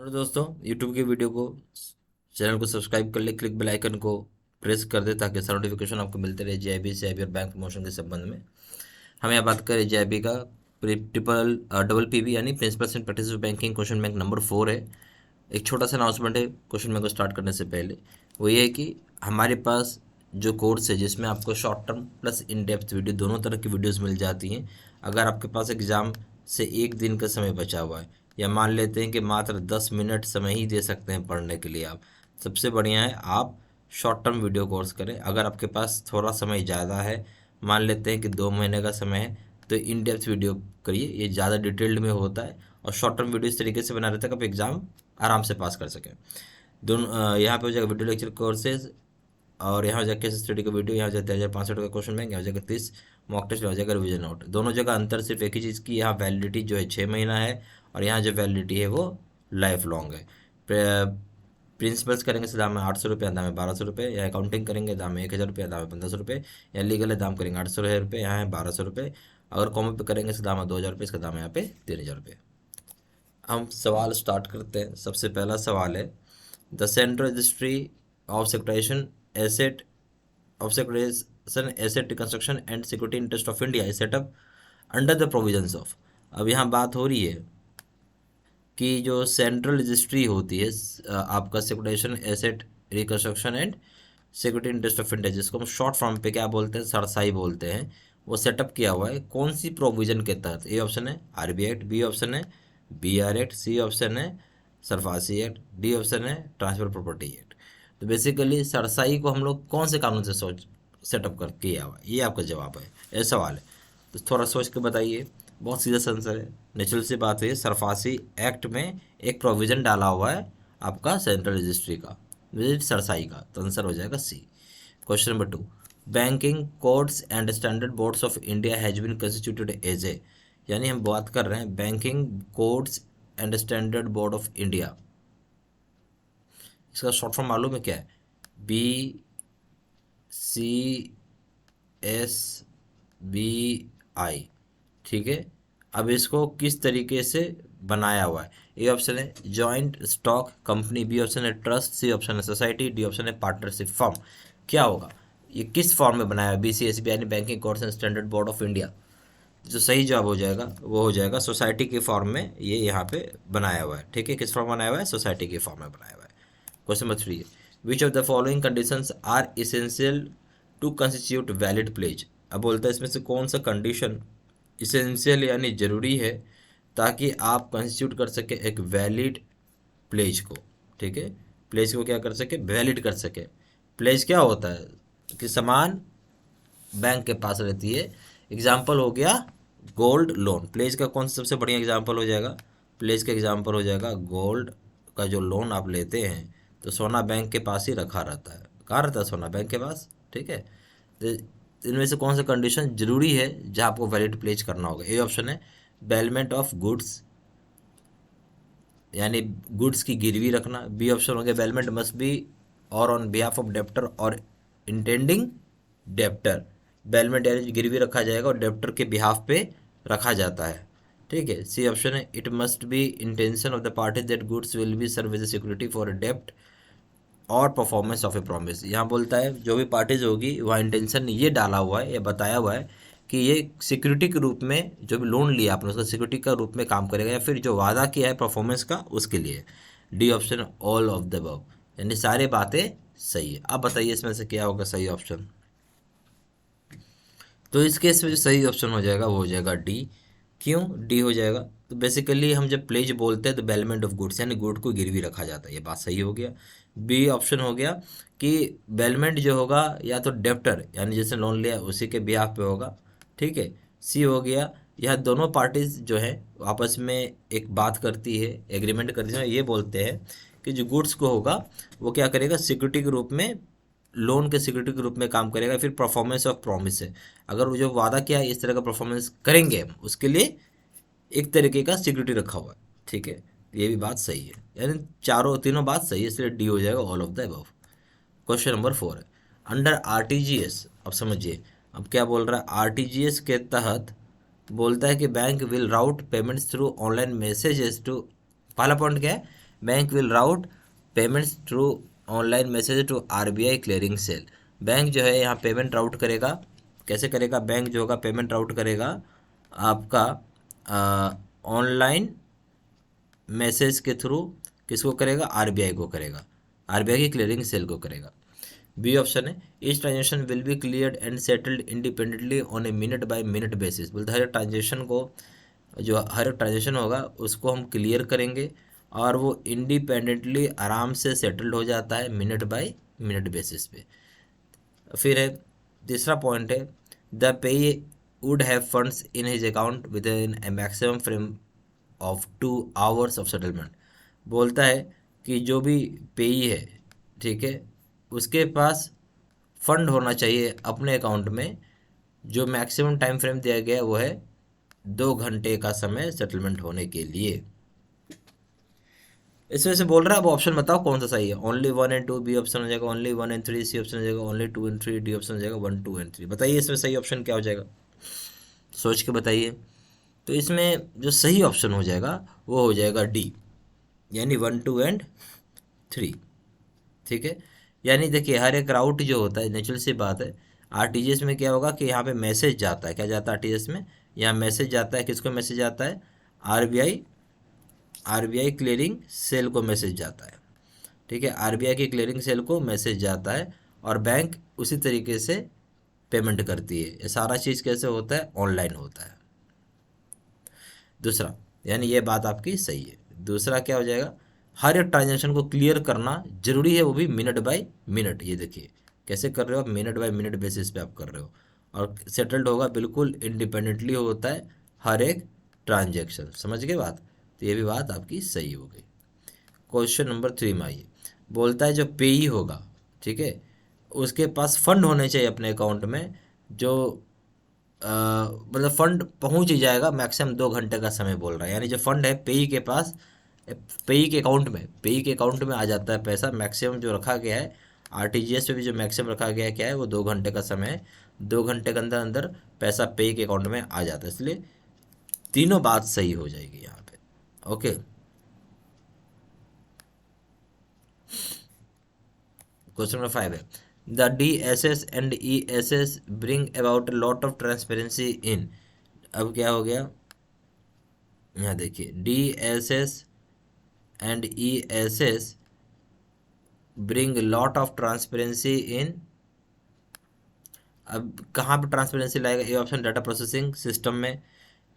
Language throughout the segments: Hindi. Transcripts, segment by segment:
और दोस्तों यूट्यूब की वीडियो को चैनल को सब्सक्राइब कर ले, क्लिक बेल आइकन को प्रेस कर दे ताकि सारा नोटिफिकेशन आपको मिलते रहे जीआईबी सीआईबी और बैंक प्रमोशन के संबंध में। हम यहाँ बात करें जीआईबी का ट्रिपल डबल पीबी यानी principles and practice of banking question bank number 4 है। एक छोटा सा अनाउंसमेंट है क्वेश्चन बैंक को स्टार्ट करने से पहले। वो ये है कि हमारे पास जो कोर्स है जिसमें आपको short term plus in depth video दोनों तरह की वीडियोस मिल जाती हैं। अगर आपके पास एग्ज़ाम से एक दिन का समय बचा हुआ है या मान लेते हैं कि मात्र 10 मिनट समय ही दे सकते हैं पढ़ने के लिए, आप सबसे बढ़िया है आप शॉर्ट टर्म वीडियो कोर्स करें। अगर आपके पास थोड़ा समय ज़्यादा है, मान लेते हैं कि 2 महीने का समय है, तो इन डेप्थ वीडियो करिए, ये ज़्यादा डिटेल्ड में होता है और शॉर्ट टर्म वीडियो इस तरीके से बना रहता है कि आप एग्ज़ाम आराम से पास कर सकें। दोनों यहाँ पे हो जाएगा वीडियो लेक्चर कोर्सेज और यहाँ हो जाएगा केस स्टडी का वीडियो, यहाँ हो जाता है 1500 का क्वेश्चन बैंक, यहाँ हो जाएगा 30 मॉक टेस्ट, हो जाएगा रिविजन नोट। दोनों जगह अंतर सिर्फ एक ही चीज़ की, यहाँ वैलिडिटी जो है 6 महीना है और यहाँ जो वैलिडिटी है वो लाइफ लॉन्ग है। प्रिंसिपल्स करेंगे तो दाम है 800 रुपये, दाम है 1200 रुपये। या अकाउंटिंग करेंगे दाम है 1000 रुपये, दाम है 1500 रुपये। या लीगल है दाम करेंगे 800 रुपये, यहाँ है 1200 रुपये। अगर कॉमन पे करेंगे इसका दाम है 2000 रुपये, इसका दाम है यहाँ पे 3000 रुपये। हम सवाल स्टार्ट करते हैं। सबसे पहला सवाल है the central registry of securitisation asset of securitisation asset reconstruction and security interest of India is set up under the provisions of. अब यहाँ बात हो रही है कि जो सेंट्रल रजिस्ट्री होती है आपका securitisation asset reconstruction and security interest of India, जिसको हम शॉर्ट फॉर्म पे क्या बोलते हैं, सरसाई बोलते हैं, वो सेटअप किया हुआ है कौन सी प्रोविजन के तहत। ए ऑप्शन है आरबी एक्ट, बी ऑप्शन है बीआर एक्ट, सी ऑप्शन है सरफासी एक्ट, डी ऑप्शन है ट्रांसफर प्रॉपर्टी एक्ट। तो बेसिकली सरसाई को हम लोग कौन से कानून से सोच सेटअप कर किया हुआ है, ये आपका जवाब है, ये सवाल है। तो थोड़ा सोच के बताइए, बहुत सीधा सा आंसर है, नेचुरल सी बात है। सरफासी एक्ट में एक प्रोविज़न डाला हुआ है आपका सेंट्रल रजिस्ट्री का, विजिट सरसाई का, तो आंसर हो जाएगा C. Question number 2, banking codes and standard boards of India has been constituted as A, यानी हम बात कर रहे हैं banking codes and standard board of India, इसका शॉर्ट फॉर्म मालूम है क्या है? B C S B I, ठीक है। अब इसको किस तरीके से बनाया हुआ है? ए ऑप्शन है joint stock company, B option है ट्रस्ट, सी ऑप्शन है सोसाइटी, डी ऑप्शन है पार्टनरशिप फर्म। क्या होगा? ये किस फॉर्म में बनाया है? बी सी एस बी यानी banking codes and standard board of India, जो सही जवाब हो जाएगा वो हो जाएगा सोसाइटी के फॉर्म में ये यहाँ पे बनाया हुआ है, ठीक है। किस फॉर्म में बनाया हुआ है? सोसाइटी के फॉर्म में बनाया हुआ है। Question number 3, which of the following conditions are essential to constitute valid pledge. अब बोलता है इसमें से कौन सा कंडीशन इसेंशियल यानी ज़रूरी है ताकि आप कंस्टिट्यूट कर सके एक वैलिड प्लेज को, ठीक है। प्लेज को क्या कर सके? वैलिड कर सके। प्लेज क्या होता है कि सामान बैंक के पास रहती है। एग्जाम्पल हो गया गोल्ड लोन। प्लेज का कौन सा सबसे बढ़िया एग्जाम्पल हो जाएगा? प्लेज का एग्जाम्पल हो जाएगा गोल्ड का जो लोन आप लेते हैं तो सोना बैंक के पास ही रखा रहता है। कहाँ रहता है? सोना बैंक के पास, ठीक है। तो इनमें से कौन सा कंडीशन जरूरी है जहाँ आपको वैलिड प्लेज करना होगा? ए ऑप्शन है बेलमेंट ऑफ गुड्स यानी गुड्स की गिरवी रखना, बी ऑप्शन हो गया बेलमेंट मस्ट बी और ऑन बिहाफ ऑफ डेप्टर और इंटेंडिंग डेप्टर, बेलमेंट यानी गिरवी रखा जाएगा और डेप्टर के बिहाफ पे रखा जाता है, ठीक है। सी ऑप्शन है it must be intention of the party that goods will be serve as security for a डेप्ट or performance of A promise. यहाँ बोलता है जो भी पार्टीज होगी वहाँ इंटेंशन ये डाला हुआ है, ये बताया हुआ है कि ये सिक्योरिटी के रूप में जो भी लोन लिया आपने उसका सिक्योरिटी का रूप में काम करेगा या फिर जो वादा किया है परफॉर्मेंस का उसके लिए। D option all of the above, यानी सारी बातें सही है। अब बताइए इसमें से क्या होगा सही ऑप्शन? तो इस केस में जो सही ऑप्शन हो जाएगा वो हो जाएगा डी। क्यों डी हो जाएगा? तो बेसिकली हम जब प्लेज बोलते हैं तो बेलमेंट ऑफ गुड्स यानी गुड को गिरवी रखा जाता है, ये बात सही हो गया। बी ऑप्शन हो गया कि बेलमेंट जो होगा या तो डेप्टर यानी जिसने लोन लिया उसी के बिहाफ पे होगा, ठीक है। सी हो गया यह दोनों पार्टीज जो है आपस में एक बात करती है, एग्रीमेंट करती है, ये बोलते हैं कि जो गुड्स को होगा वो क्या करेगा सिक्योरिटी के रूप में, लोन के सिक्योरिटी के रूप में काम करेगा। फिर परफॉर्मेंस ऑफ प्रॉमिस है, अगर वो जो वादा किया है इस तरह का परफॉर्मेंस करेंगे हम उसके लिए एक तरीके का सिक्योरिटी रखा हुआ है, ठीक है। ये भी बात सही है, यानी चारों तीनों बात सही है, इसलिए डी हो जाएगा all of the above. Question number 4 है अंडर आरटीजीएस। अब समझिए अब क्या बोल रहा है। आरटीजीएस के तहत बोलता है कि bank will route payments through online messages to, पहला पॉइंट क्या है? Bank will route payments through online message to RBI clearing cell. Bank जो है यहाँ पेमेंट राउट करेगा, कैसे करेगा? बैंक जो होगा पेमेंट राउट करेगा आपका ऑनलाइन मैसेज के थ्रू। किसको करेगा? आरबीआई को करेगा, आरबीआई की क्लियरिंग सेल को करेगा। बी ऑप्शन है each transaction will be cleared and settled independently on a minute by minute basis. बोलते हर ट्रांजेक्शन को, जो हर ट्रांजेक्शन होगा उसको हम क्लियर करेंगे और वो इंडिपेंडेंटली आराम से सेटल्ड हो जाता है मिनट बाय मिनट बेसिस पे। फिर है तीसरा पॉइंट है the pay would have funds in his account with in A maximum frame of 2 hours of settlement. बोलता है कि जो भी पेई है, ठीक है, उसके पास फंड होना चाहिए अपने अकाउंट में, जो मैक्सिमम टाइम फ्रेम दिया गया है वो है 2 घंटे का समय सेटलमेंट होने के लिए। इसमें से बोल रहा है अब ऑप्शन बताओ कौन सा सही है। ओनली 1 and 2 बी ऑप्शन हो जाएगा, ओनली 1 and 3 सी ऑप्शन हो जाएगा, ओनली 2 and 3 डी ऑप्शन हो जाएगा, 1 2 and 3। बताइए इसमें सही ऑप्शन क्या हो जाएगा, सोच के बताइए। तो इसमें जो सही ऑप्शन हो जाएगा वो हो जाएगा डी, यानी 1 2 and 3। ठीक है, यानी देखिए हर एक राउट जो होता है, नेचुरल सी बात है, आरटीजीएस में क्या होगा कि यहाँ पे मैसेज जाता है, क्या जाता है आरटीजीएस में, यहाँ मैसेज जाता है, किसको मैसेज जाता है? आरबीआई क्लियरिंग सेल को मैसेज जाता है। ठीक है, आरबीआई की क्लियरिंग सेल को मैसेज जाता है और बैंक उसी तरीके से पेमेंट करती है। ये सारा चीज़ कैसे होता है? ऑनलाइन होता है। दूसरा, यानी ये बात आपकी सही है। दूसरा क्या हो जाएगा? हर एक ट्रांजेक्शन को क्लियर करना जरूरी है, वो भी मिनट बाय मिनट। ये देखिए कैसे कर रहे हो आप, मिनट बाय मिनट बेसिस पे आप कर रहे हो, और सेटल्ड होगा बिल्कुल इंडिपेंडेंटली होता है हर एक ट्रांजेक्शन। समझ गए बात? तो ये भी बात आपकी सही हो गई। क्वेश्चन नंबर 3 में आइए। बोलता है जो पेई होगा, ठीक है, उसके पास फंड होने चाहिए अपने अकाउंट में, जो मतलब फंड पहुंच ही जाएगा मैक्सिमम 2 घंटे का समय बोल रहा है। यानी जो फंड है पेई के पास, पेई के अकाउंट में आ जाता है पैसा। मैक्सिमम जो रखा गया है आरटीजीएस पे भी, जो मैक्सिमम रखा गया है क्या है, वो 2 घंटे का समय है। 2 घंटे के अंदर अंदर पैसा पेई के अकाउंट में आ जाता है, इसलिए तीनों बात सही हो जाएगी यहाँ पे। ओके, क्वेश्चन नंबर 5 है the DSS and ESS bring about a lot of transparency in. अब क्या हो गया, यहाँ देखिए DSS and ESS bring lot of transparency in. अब कहाँ पे ट्रांसपेरेंसी लाएगा? A option data processing system में,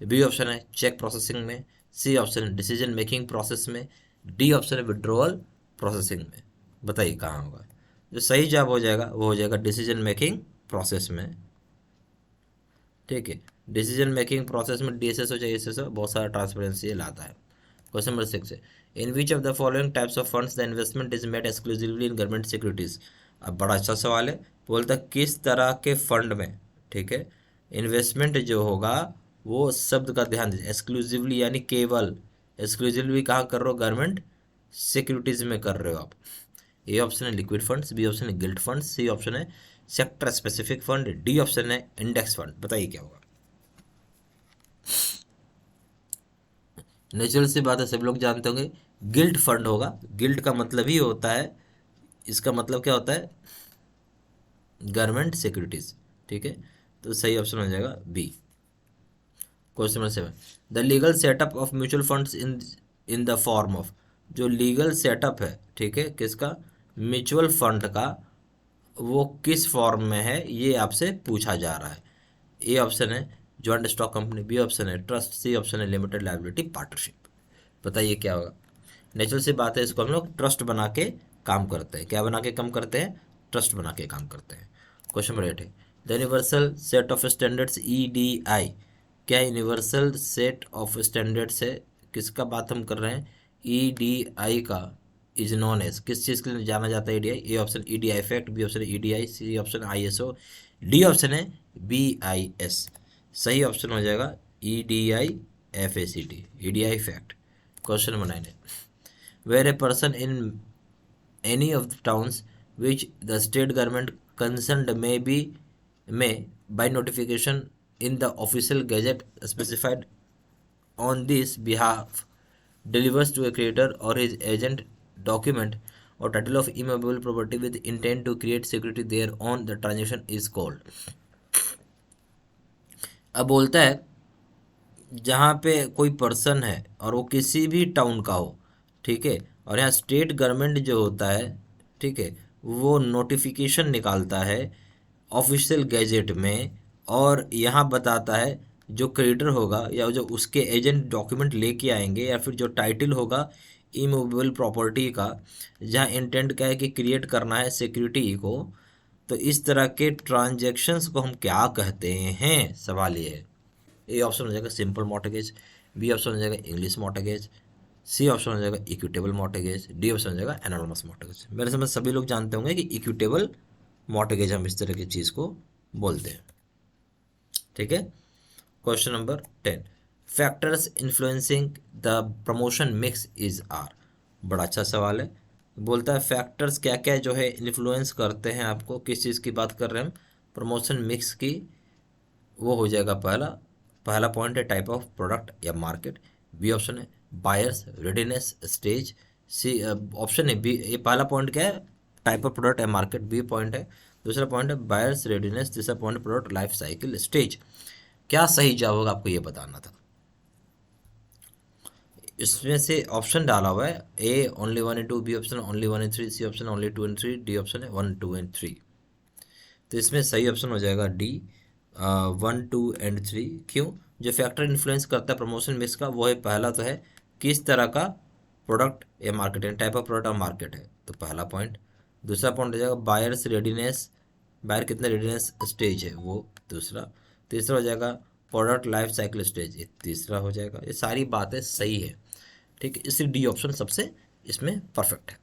बी ऑप्शन है चेक प्रोसेसिंग में, सी ऑप्शन है डिसीजन मेकिंग प्रोसेस में, डी ऑप्शन है विड्रॉल प्रोसेसिंग में। बताइए कहाँ होगा? जो सही जवाब हो जाएगा वो हो जाएगा डिसीजन मेकिंग प्रोसेस में। ठीक है, डिसीजन मेकिंग प्रोसेस में DSS हो चाहे ESS हो, बहुत सारा ट्रांसपेरेंसी लाता है। क्वेश्चन नंबर 6 है in which of the following types of funds the investment is made exclusively in government securities. अब बड़ा अच्छा सवाल है। बोलता किस तरह के फंड में, ठीक है, इन्वेस्टमेंट जो होगा वो शब्द का ध्यान दीजिए, एक्सक्लूसिवली यानी केवल। एक्सक्लूसिवली कहाँ कर रहे हो? गवर्नमेंट सिक्योरिटीज में कर रहे हो आप। ए ऑप्शन है लिक्विड फंड्स, बी ऑप्शन है गिल्ट फंड्स, सी ऑप्शन है sector specific fund, D option है इंडेक्स फंड। बताइए क्या होगा? नेचुरल सी बात है, सब लोग जानते होंगे गिल्ट फंड होगा। गिल्ट का मतलब ही होता है, इसका मतलब क्या होता है? Government securities. ठीक है, तो सही ऑप्शन हो जाएगा B. Question number 7 the legal setup of mutual funds in the form of. जो लीगल सेटअप है, ठीक है, किसका? म्यूचुअल फंड का, वो किस फॉर्म में है ये आपसे पूछा जा रहा है। ए ऑप्शन है joint stock company, B option है ट्रस्ट, सी ऑप्शन है लिमिटेड लायबिलिटी पार्टनरशिप। बताइए क्या होगा? नेचुरल सी बात है, इसको हम लोग ट्रस्ट बना के काम करते हैं। क्या बना के काम करते हैं? ट्रस्ट बना के काम करते हैं। क्वेश्चन नंबर 8 है the universal set of standards EDI। क्या यूनिवर्सल सेट ऑफ स्टैंडर्ड्स है? किसका बात हम कर रहे हैं? EDI का इज नॉन एज, किस चीज़ के लिए जाना जाता है EDI? A option EDI fact, B option EDI, C option ISO, D option है BIS। सही ऑप्शन हो जाएगा EDI FACT, EDI fact. Question number 9 है where a person in any of the towns which the state government concerned may by notification in the official gazette specified on this behalf delivers to a creditor or his agent document or title of immovable property with intent to create security thereon, the transaction is called. अब बोलता है जहाँ पे कोई पर्सन है और वो किसी भी टाउन का हो, ठीक है, और यहाँ स्टेट गवर्नमेंट जो होता है, ठीक है, वो नोटिफिकेशन निकालता है ऑफिशियल गैजेट में, और यहाँ बताता है जो क्रेडिटर होगा या जो उसके एजेंट डॉक्यूमेंट लेके आएंगे या फिर जो टाइटल होगा इमूवेबल प्रॉपर्टी का, जहाँ इंटेंट क्या है कि क्रिएट करना है सिक्योरिटी को, तो इस तरह के ट्रांजैक्शंस को हम क्या कहते हैं, सवाल ये है। ए ऑप्शन हो जाएगा सिंपल मॉर्टगेज, बी ऑप्शन हो जाएगा इंग्लिश मॉर्टगेज, सी ऑप्शन हो जाएगा इक्विटेबल मॉर्टगेज, डी ऑप्शन हो जाएगा एनोनिमस मॉर्टगेज। मेरे समझ सभी लोग जानते होंगे कि इक्विटेबल मॉर्टगेज हम इस तरह की चीज़ को बोलते हैं, ठीक है। Question number 10, factors influencing the promotion mix is are. बड़ा अच्छा सवाल है। बोलता है फैक्टर्स क्या क्या जो है इन्फ्लुएंस करते हैं आपको, किस चीज़ की बात कर रहे हैं हम, प्रमोशन मिक्स की। वो हो जाएगा पहला पॉइंट है टाइप ऑफ प्रोडक्ट या मार्केट, बी ऑप्शन है buyers readiness stage, C option है बी, ये पहला पॉइंट क्या है, टाइप ऑफ प्रोडक्ट या मार्केट, बी पॉइंट है, दूसरा पॉइंट है बायर्स रेडीनेस, तीसरा point product life cycle stage. क्या सही जवाब होगा आपको ये बताना था। इसमें से ऑप्शन डाला हुआ है A only 1 and 2, B option only 1 and 3, C option only 2 and 3, D option है 1, 2 and 3। तो इसमें सही ऑप्शन हो जाएगा डी 1, 2 and 3। क्यों? जो फैक्टर इन्फ्लुएंस करता है प्रमोशन मिक्स का वो है, पहला तो है किस तरह का प्रोडक्ट या मार्केट है, टाइप ऑफ प्रोडक्ट और मार्केट है, तो पहला पॉइंट। दूसरा पॉइंट हो जाएगा बायर्स रेडीनेस, बायर कितने रेडीनेस स्टेज है वो, दूसरा। तीसरा हो जाएगा प्रोडक्ट लाइफ साइकिल स्टेज, ये तीसरा हो जाएगा। ये सारी बातें सही है, ठीक है, इसलिए डी ऑप्शन सबसे इसमें परफेक्ट है।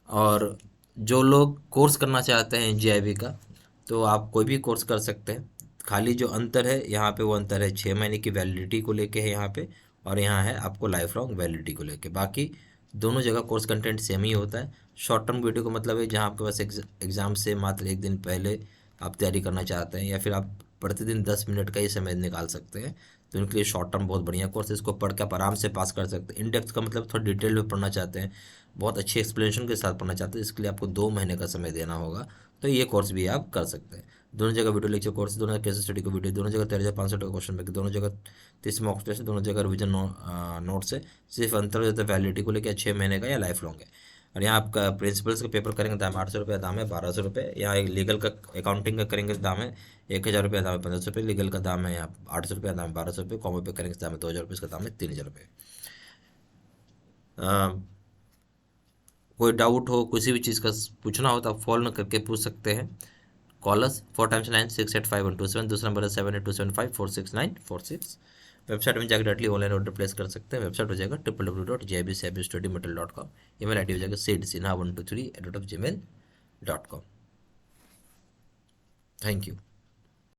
और जो लोग कोर्स करना चाहते हैं जीआईबी का, तो आप कोई भी कोर्स कर सकते हैं। खाली जो अंतर है यहाँ पे, वो अंतर है 6 महीने की वैलिडिटी को लेके है यहाँ पे, और यहाँ है आपको लाइफ लॉन्ग वैलिडिटी को लेके। बाकी दोनों जगह कोर्स कंटेंट सेम ही होता है। शॉर्ट टर्म वीडियो का मतलब है जहाँ आपके पास एग्ज़ाम से मात्र 1 दिन पहले आप तैयारी करना चाहते हैं, या फिर आप प्रतिदिन 10 मिनट का ही समय निकाल सकते हैं, तो उनके लिए शॉर्ट टर्म बहुत बढ़िया कोर्स है। इसको पढ़ के आप आराम से पास कर सकते हैं। इन डेप्थ का मतलब थोड़ा डिटेल में पढ़ना चाहते हैं, बहुत अच्छी एक्सप्लेनेशन के साथ पढ़ना चाहते हैं, इसके लिए आपको 2 महीने का समय देना होगा, तो ये कोर्स भी आप कर सकते हैं। दोनों जगह वीडियो लेक्चर कोर्स, दोनों जगह केस स्टडी को वीडियो, दोनों जगह 13,500 का क्वेश्चन बैंक, दोनों जगह 30 मॉक टेस्ट, दोनों जगह रिविजन नोट्स है। सिर्फ अंतर हो जाता है वैलिडिटी को लेकर, 6 महीने का या लाइफ लॉन्ग है। और यहाँ आपका प्रिंसिपल्स का पेपर करेंगे दाम 800 रुपये, दाम है 1200 रुपये। यहाँ एक लीगल का अकाउंटिंग का करेंगे दाम है 1000 रुपये, दाम है 1500 रुपये। लीगल का दाम है यहाँ 800 रुपये, दाम है 1200 रुपये। कॉमो पे करेंगे दाम है 2000 रुपये, इसका दाम है 3000 रुपये। कोई डाउट हो, किसी भी चीज़ का पूछना हो तो आप फ़ोन करके पूछ सकते हैं। कॉलर्स 4×9 685 127, दूसरा नंबर है 7827546946। वेबसाइट में जाकर डायरेक्टली ऑनलाइन ऑर्डर प्लेस कर सकते हैं। वेबसाइट हो जाएगा www.jibstudymaterial.com। ईमेल आईडी हो जाएगा sidsinha123@gmail.com। Thank you.